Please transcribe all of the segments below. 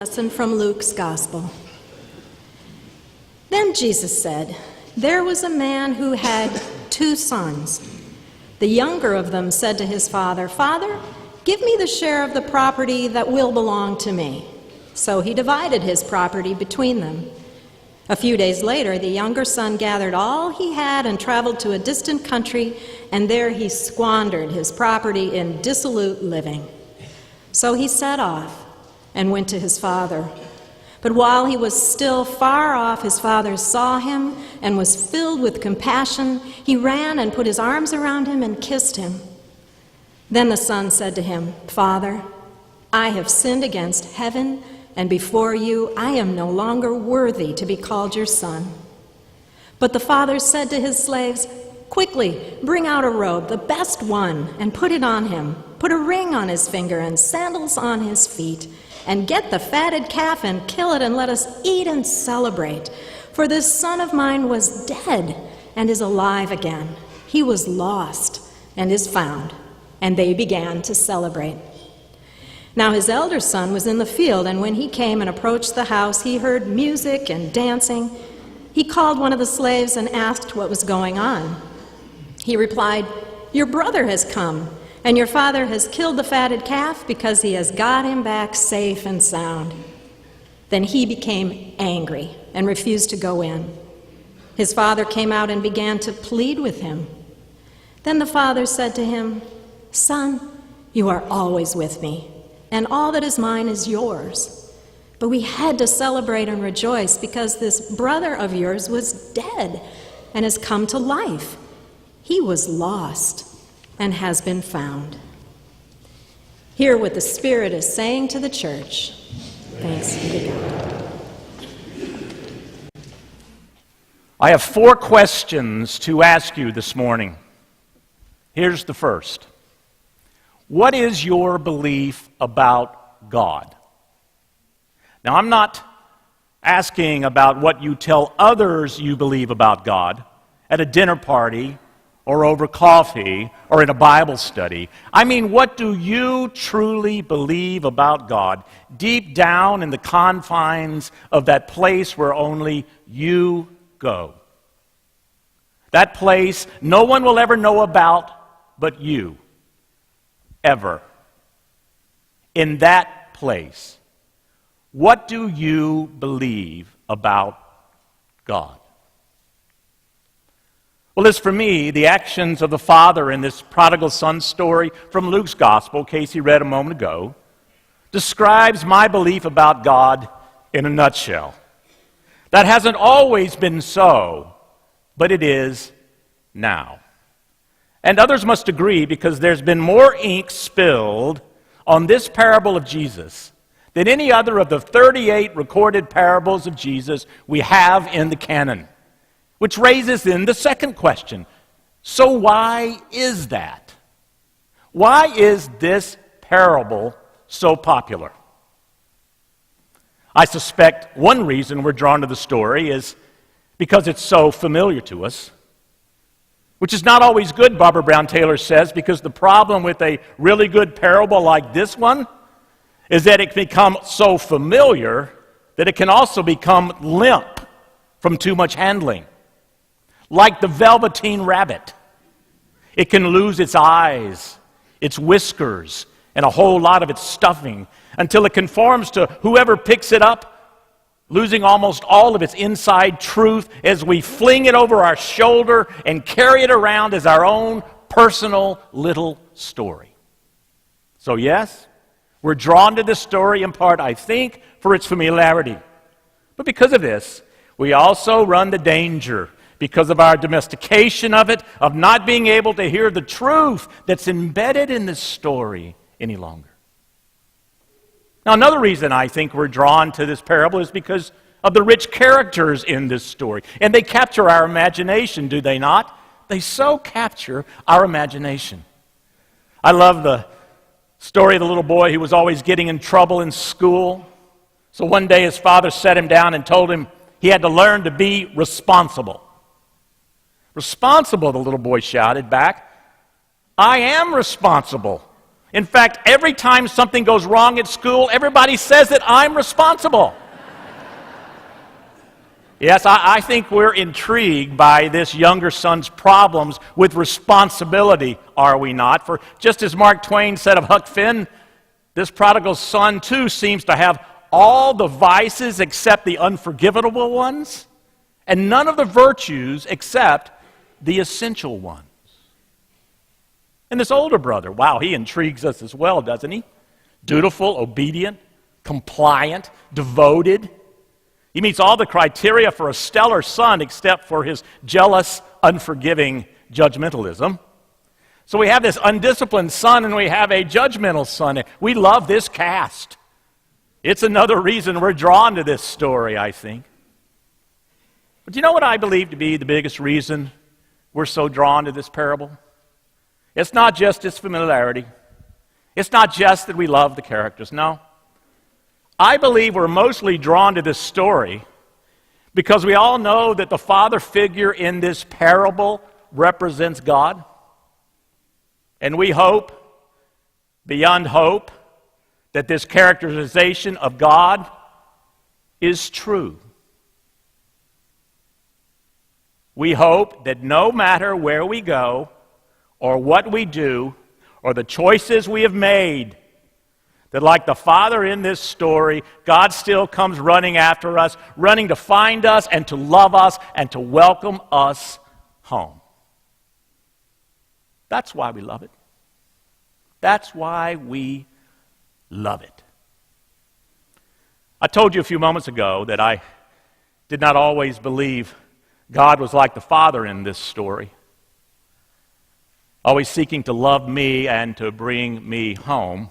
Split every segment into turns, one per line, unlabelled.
Lesson from Luke's Gospel. Then Jesus said, "There was a man who had 2 sons. The younger of them said to his father, 'Father, give me the share of the property that will belong to me.' So he divided his property between them. A few days later, the younger son gathered all he had and traveled to a distant country, and there he squandered his property in dissolute living. So he set off and went to his father. But while he was still far off, his father saw him and was filled with compassion. He ran and put his arms around him and kissed him. Then the son said to him, 'Father, I have sinned against heaven and before you. I am no longer worthy to be called your son.' But the father said to his slaves, 'Quickly, bring out a robe, the best one, and put it on him. Put a ring on his finger and sandals on his feet. And get the fatted calf and kill it, and let us eat and celebrate. For this son of mine was dead and is alive again. He was lost and is found.' And they began to celebrate. Now his elder son was in the field, and when he came and approached the house, he heard music and dancing. He called one of the slaves and asked what was going on. He replied, 'Your brother has come, and your father has killed the fatted calf because he has got him back safe and sound.' Then he became angry and refused to go in. His father came out and began to plead with him. Then the father said to him, 'Son, you are always with me, and all that is mine is yours. But we had to celebrate and rejoice because this brother of yours was dead and has come to life. He was lost and has been found.'" Hear what the Spirit is saying to the church. Thanks be to God.
I have 4 questions to ask you this morning. Here's the first. What is your belief about God? Now, I'm not asking about what you tell others you believe about God at a dinner party or over coffee, or in a Bible study. I mean, what do you truly believe about God deep down in the confines of that place where only you go? That place no one will ever know about but you, ever. In that place, what do you believe about God? Well, as for me, the actions of the father in this prodigal son story from Luke's Gospel, Casey read a moment ago, describes my belief about God in a nutshell. That hasn't always been so, but it is now. And others must agree, because there's been more ink spilled on this parable of Jesus than any other of the 38 recorded parables of Jesus we have in the canon. Which raises then the second question. So why is that? Why is this parable so popular? I suspect one reason we're drawn to the story is because it's so familiar to us, which is not always good, Barbara Brown Taylor says, because the problem with a really good parable like this one is that it can become so familiar that it can also become limp from too much handling. Like the velveteen rabbit. It can lose its eyes, its whiskers, and a whole lot of its stuffing until it conforms to whoever picks it up, losing almost all of its inside truth as we fling it over our shoulder and carry it around as our own personal little story. So yes, we're drawn to this story in part, I think, for its familiarity. But because of this, we also run the danger, because of our domestication of it, of not being able to hear the truth that's embedded in this story any longer. Now, another reason I think we're drawn to this parable is because of the rich characters in this story. And they capture our imagination, do they not? They so capture our imagination. I love the story of the little boy who was always getting in trouble in school. So one day his father sat him down and told him he had to learn to be responsible. "Responsible," the little boy shouted back. "I am responsible. In fact, every time something goes wrong at school, everybody says that I'm responsible. Yes, I think we're intrigued by this younger son's problems with responsibility, are we not? For just as Mark Twain said of Huck Finn, this prodigal son too seems to have all the vices except the unforgivable ones, and none of the virtues except the essential ones. And this older brother, wow, he intrigues us as well, doesn't he? Dutiful, obedient, compliant, devoted. He meets all the criteria for a stellar son except for his jealous, unforgiving judgmentalism. So we have this undisciplined son and we have a judgmental son. We love this cast. It's another reason we're drawn to this story, I think. But do you know what I believe to be the biggest reason we're so drawn to this parable? It's not just its familiarity. It's not just that we love the characters. No. I believe we're mostly drawn to this story because we all know that the father figure in this parable represents God. And we hope, beyond hope, that this characterization of God is true. We hope that no matter where we go, or what we do, or the choices we have made, that like the father in this story, God still comes running after us, running to find us and to love us and to welcome us home. That's why we love it. That's why we love it. I told you a few moments ago that I did not always believe God was like the father in this story, always seeking to love me and to bring me home.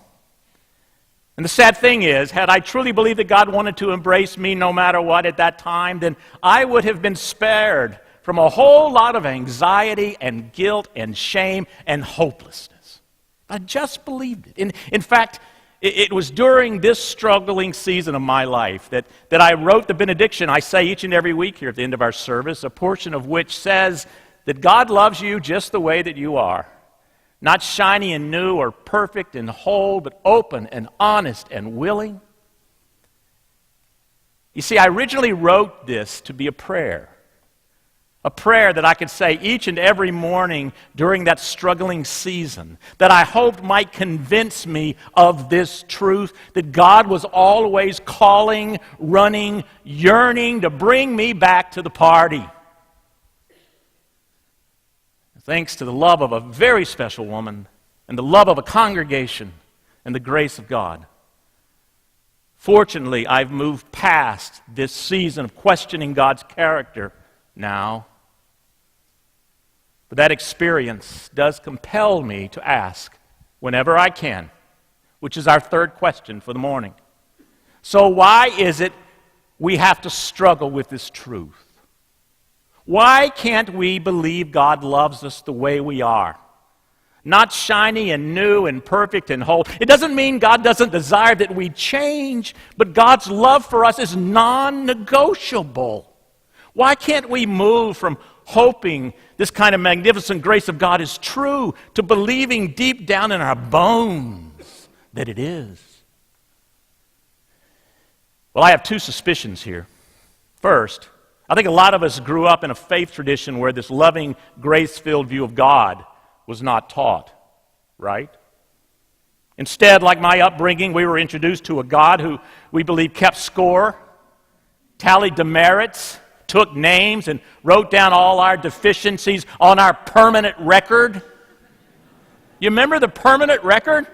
And the sad thing is, had I truly believed that God wanted to embrace me no matter what at that time, then I would have been spared from a whole lot of anxiety and guilt and shame and hopelessness. I just believed it. In fact, it was during this struggling season of my life that I wrote the benediction I say each and every week here at the end of our service, a portion of which says that God loves you just the way that you are. Not shiny and new or perfect and whole, but open and honest and willing. You see, I originally wrote this to be a prayer that I could say each and every morning during that struggling season, that I hoped might convince me of this truth, that God was always calling, running, yearning to bring me back to the party. Thanks to the love of a very special woman and the love of a congregation and the grace of God. Fortunately, I've moved past this season of questioning God's character now. But that experience does compel me to ask whenever I can, which is our third question for the morning. So why is it we have to struggle with this truth? Why can't we believe God loves us the way we are? Not shiny and new and perfect and whole. It doesn't mean God doesn't desire that we change, but God's love for us is non-negotiable. Why can't we move from hoping this kind of magnificent grace of God is true to believing deep down in our bones that it is? Well, I have two suspicions here. First, I think a lot of us grew up in a faith tradition where this loving, grace-filled view of God was not taught, right? Instead, like my upbringing, we were introduced to a God who we believe kept score, tallied demerits, took names, and wrote down all our deficiencies on our permanent record. You remember the permanent record?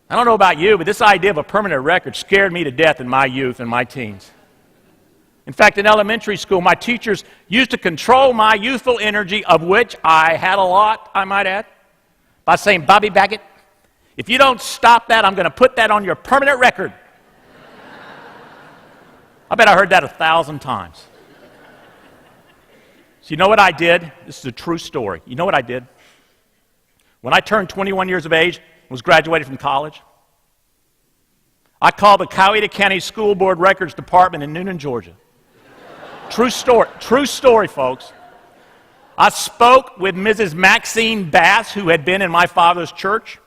I don't know about you, but this idea of a permanent record scared me to death in my youth and my teens. In fact, in elementary school, my teachers used to control my youthful energy, of which I had a lot, I might add, by saying, "Bobby Baggott, if you don't stop that, I'm going to put that on your permanent record." I bet I heard that 1,000 times. So you know what I did? This is a true story. You know what I did? When I turned 21 years of age, was graduated from college, I called the Coweta County School Board Records Department in Noonan, Georgia. True story, folks. I spoke with Mrs. Maxine Bass, who had been in my father's church.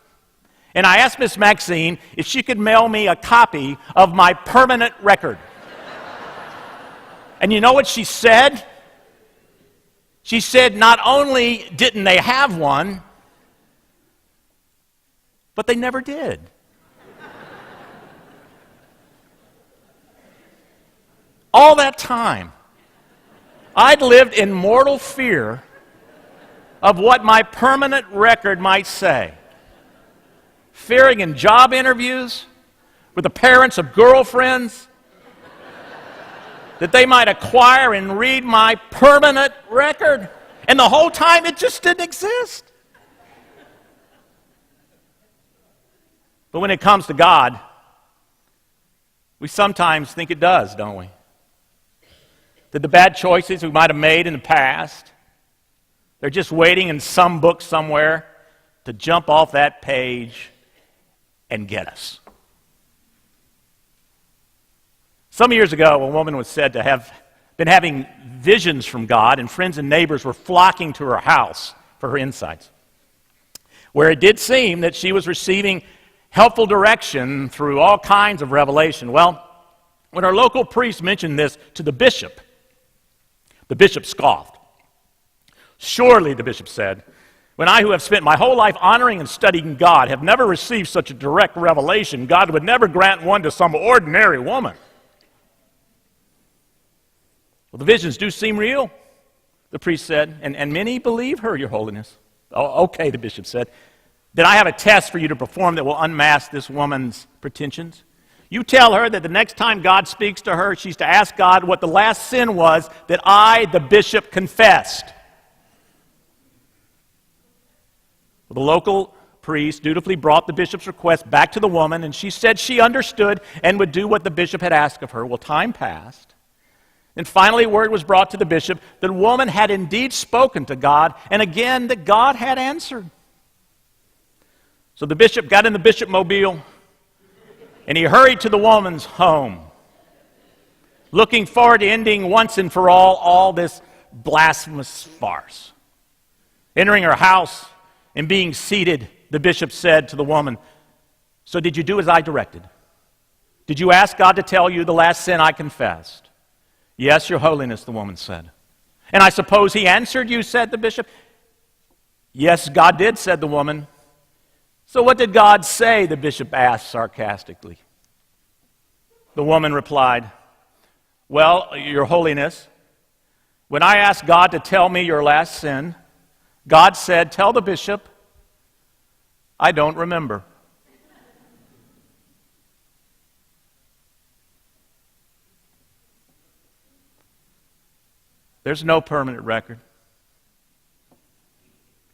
And I asked Miss Maxine if she could mail me a copy of my permanent record. And you know what she said? She said not only didn't they have one, but they never did. All that time, I'd lived in mortal fear of what my permanent record might say. Fearing in job interviews with the parents of girlfriends that they might acquire and read my permanent record. And the whole time it just didn't exist. But when it comes to God, we sometimes think it does, don't we? That the bad choices we might have made in the past, they're just waiting in some book somewhere to jump off that page and get us. Some years ago, a woman was said to have been having visions from God, and friends and neighbors were flocking to her house for her insights, where it did seem that she was receiving helpful direction through all kinds of revelation. Well, when our local priest mentioned this to the bishop scoffed. "Surely," the bishop said, "when I, who have spent my whole life honoring and studying God, have never received such a direct revelation, God would never grant one to some ordinary woman." "Well, the visions do seem real," the priest said, and many believe her, Your Holiness." "Oh, okay," the bishop said. "Then I have a test for you to perform that will unmask this woman's pretensions. You tell her that the next time God speaks to her, she's to ask God what the last sin was that I, the bishop, confessed." Well, the local priest dutifully brought the bishop's request back to the woman, and she said she understood and would do what the bishop had asked of her. Well, time passed. And finally, word was brought to the bishop that the woman had indeed spoken to God, and again that God had answered. So the bishop got in the bishop mobile, and he hurried to the woman's home, looking forward to ending once and for all this blasphemous farce. Entering her house and being seated, the bishop said to the woman, "So did you do as I directed? Did you ask God to tell you the last sin I confessed?" "Yes, Your Holiness," the woman said. "And I suppose he answered you," said the bishop. "Yes, God did," said the woman. "So what did God say?" the bishop asked sarcastically. The woman replied, "Well, Your Holiness, when I asked God to tell me your last sin, God said, 'Tell the bishop, I don't remember.'" There's no permanent record.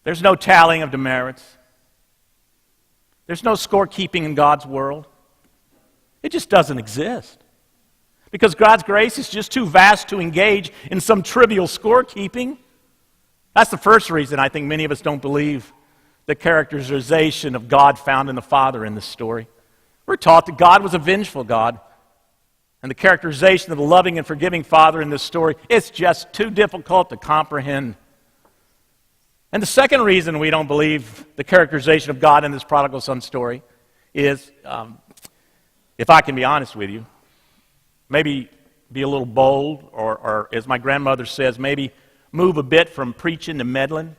There's no tallying of demerits. There's no scorekeeping in God's world. It just doesn't exist. Because God's grace is just too vast to engage in some trivial scorekeeping. That's the first reason I think many of us don't believe the characterization of God found in the Father in this story. We're taught that God was a vengeful God. And the characterization of the loving and forgiving Father in this story, it's just too difficult to comprehend. And the second reason we don't believe the characterization of God in this prodigal son story is, if I can be honest with you, maybe be a little bold, or as my grandmother says, maybe move a bit from preaching to meddling.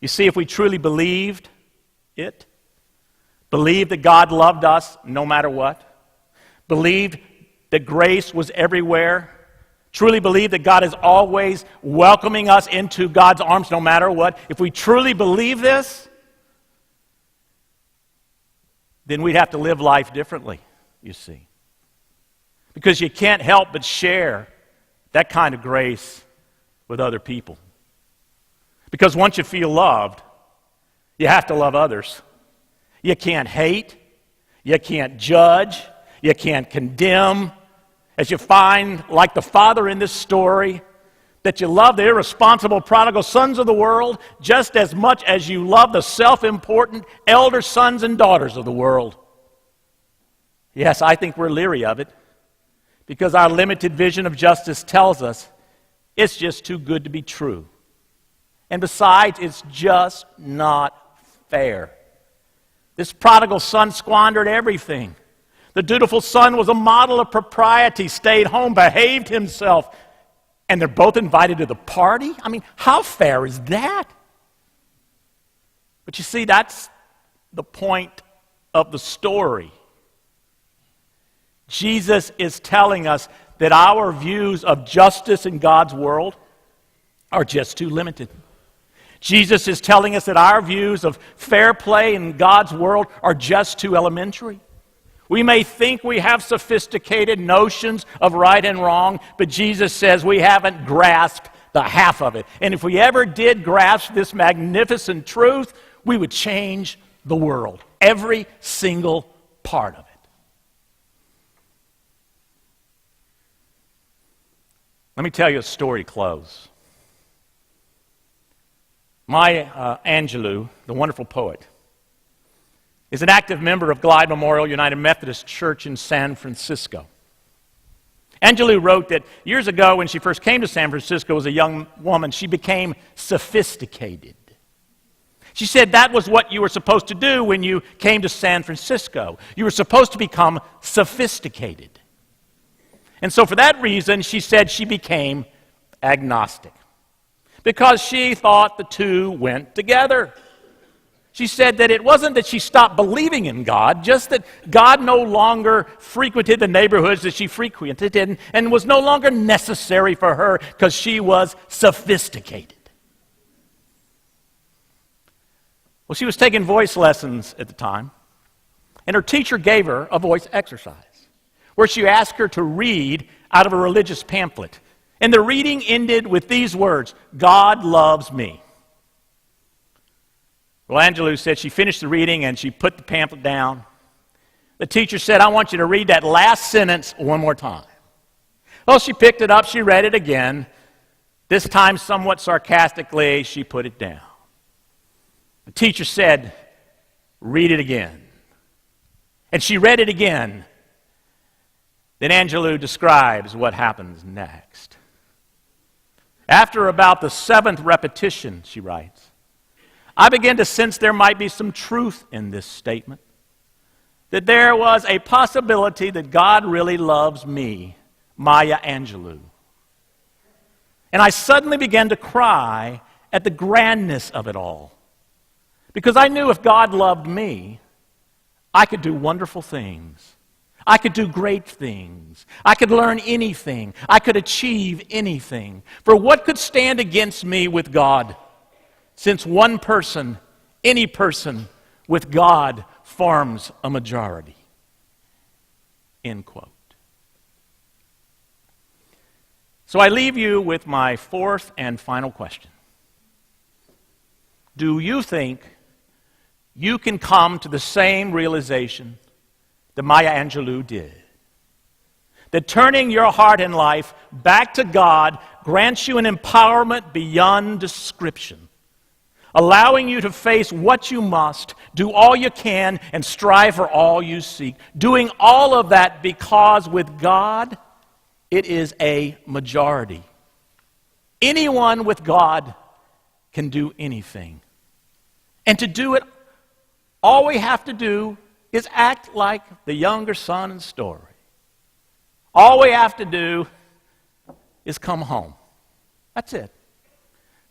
You see, if we truly believed it, believed that God loved us no matter what, believed that grace was everywhere, truly believed that God is always welcoming us into God's arms no matter what, if we truly believe this, then we'd have to live life differently, you see. Because you can't help but share that kind of grace with other people. Because once you feel loved, you have to love others. You can't hate, you can't judge, you can't condemn. As you find, like the father in this story, that you love the irresponsible prodigal sons of the world just as much as you love the self-important elder sons and daughters of the world. Yes, I think we're leery of it because our limited vision of justice tells us it's just too good to be true. And besides, it's just not fair. This prodigal son squandered everything. The dutiful son was a model of propriety, stayed home, behaved himself, and they're both invited to the party? I mean, how fair is that? But you see, that's the point of the story. Jesus is telling us that our views of justice in God's world are just too limited. Jesus is telling us that our views of fair play in God's world are just too elementary. We may think we have sophisticated notions of right and wrong, but Jesus says we haven't grasped the half of it. And if we ever did grasp this magnificent truth, we would change the world, every single part of it. Let me tell you a story to close. Maya Angelou, the wonderful poet, is an active member of Glide Memorial United Methodist Church in San Francisco. Angelou wrote that years ago when she first came to San Francisco as a young woman, she became sophisticated. She said that was what you were supposed to do when you came to San Francisco. You were supposed to become sophisticated. And so for that reason, she said she became agnostic, because she thought the two went together. She said that it wasn't that she stopped believing in God, just that God no longer frequented the neighborhoods that she frequented and was no longer necessary for her because she was sophisticated. Well, she was taking voice lessons at the time, and her teacher gave her a voice exercise where she asked her to read out of a religious pamphlet. And the reading ended with these words, "God loves me." Well, Angelou said she finished the reading and she put the pamphlet down. The teacher said, "I want you to read that last sentence one more time." Well, she picked it up, she read it again. This time, somewhat sarcastically, she put it down. The teacher said, "Read it again." And she read it again. Then Angelou describes what happens next. After about the 7th repetition, she writes, I began to sense there might be some truth in this statement, that there was a possibility that God really loves me, Maya Angelou. And I suddenly began to cry at the grandness of it all, because I knew if God loved me, I could do wonderful things. I could do great things. I could learn anything. I could achieve anything. For what could stand against me with God? Since one person, any person with God forms a majority. End quote. So I leave you with my 4th and final question. Do you think you can come to the same realization that Maya Angelou did? That turning your heart and life back to God grants you an empowerment beyond description, allowing you to face what you must, do all you can, and strive for all you seek. Doing all of that because with God, it is a majority. Anyone with God can do anything. And to do it, all we have to do is act like the younger son in the story. All we have to do is come home. That's it.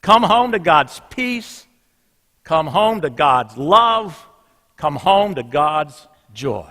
Come home to God's peace. Come home to God's love. Come home to God's joy.